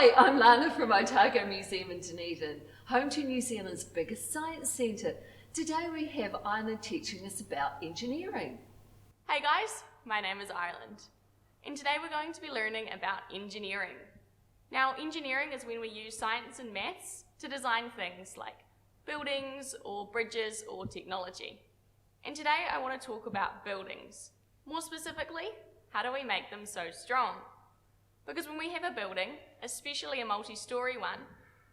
Hi, I'm Lana from Otago Museum in Dunedin, home to New Zealand's biggest science centre. Today we have Ireland teaching us about engineering. Hey guys, my name is Ireland, and today we're going to be learning about engineering. Now, engineering is when we use science and maths to design things like buildings or bridges or technology. And today I want to talk about buildings. More specifically, how do we make them so strong? Because when we have a building, especially a multi-storey one,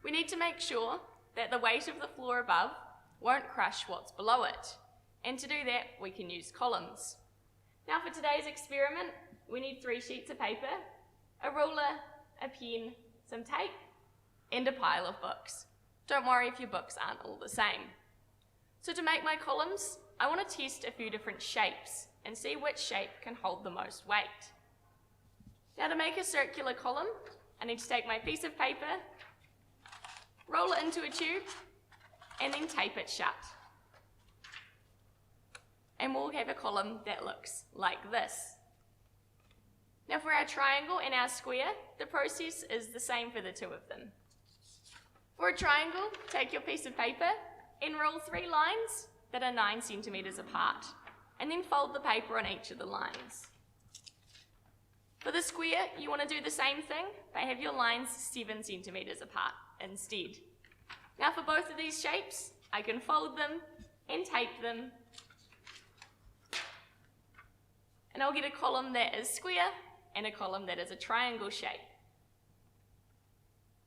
we need to make sure that the weight of the floor above won't crush what's below it. And to do that, we can use columns. Now for today's experiment, we need 3 sheets of paper, a ruler, a pen, some tape, and a pile of books. Don't worry if your books aren't all the same. So to make my columns, I want to test a few different shapes and see which shape can hold the most weight. Now to make a circular column, I need to take my piece of paper, roll it into a tube, and then tape it shut. And we'll have a column that looks like this. Now for our triangle and our square, the process is the same for the two of them. For a triangle, take your piece of paper and roll 3 lines that are 9 centimetres apart, and then fold the paper on each of the lines. For the square, you want to do the same thing, but have your lines 7 centimetres apart instead. Now for both of these shapes, I can fold them and tape them, and I'll get a column that is square and a column that is a triangle shape.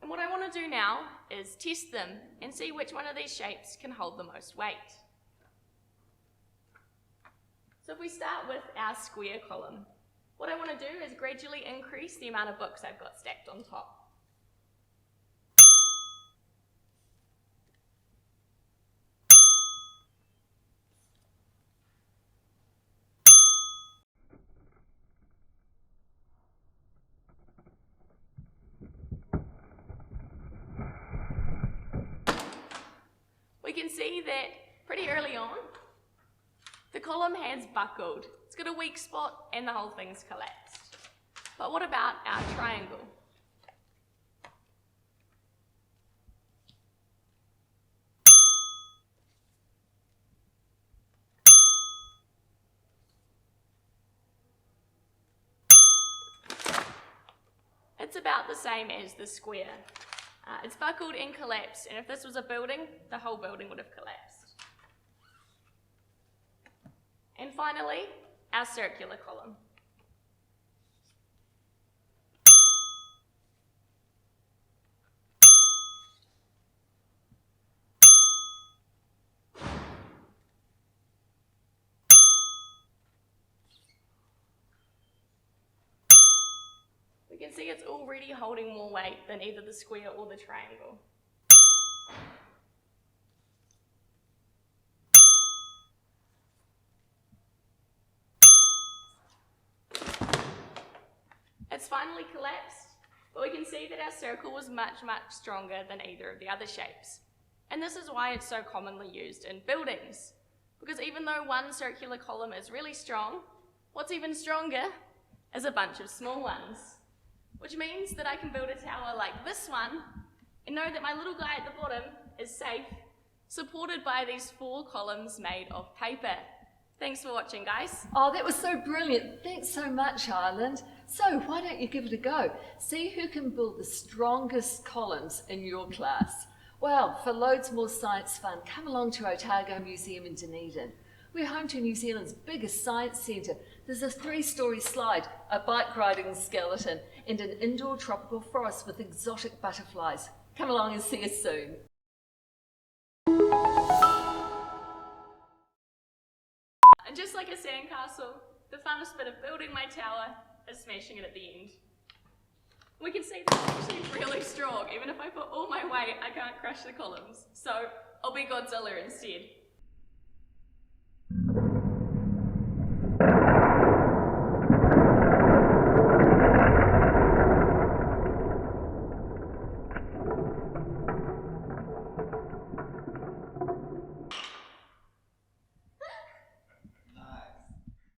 And what I want to do now is test them and see which one of these shapes can hold the most weight. So if we start with our square column, what I want to do is gradually increase the amount of books I've got stacked on top. We can see that pretty early on, the column has buckled. It's got a weak spot and the whole thing's collapsed. But what about our triangle? It's about the same as the square. It's buckled and collapsed, and if this was a building, the whole building would have collapsed. And finally, our circular column. We can see it's already holding more weight than either the square or the triangle. It's finally collapsed, but we can see that our circle was much stronger than either of the other shapes. And this is why it's so commonly used in buildings. Because even though one circular column is really strong, what's even stronger is a bunch of small ones. Which means that I can build a tower like this one and know that my little guy at the bottom is safe, supported by these 4 columns made of paper. Thanks for watching, guys. Oh, that was so brilliant. Thanks so much, Ireland. So why don't you give it a go? See who can build the strongest columns in your class. Well, for loads more science fun, come along to Otago Museum in Dunedin. We're home to New Zealand's biggest science centre. There's a 3-storey slide, a bike riding skeleton, and an indoor tropical forest with exotic butterflies. Come along and see us soon. And just like a sandcastle, the funnest bit of building my tower is smashing it at the end. We can see that it's actually really strong. Even if I put all my weight, I can't crush the columns. So I'll be Godzilla instead.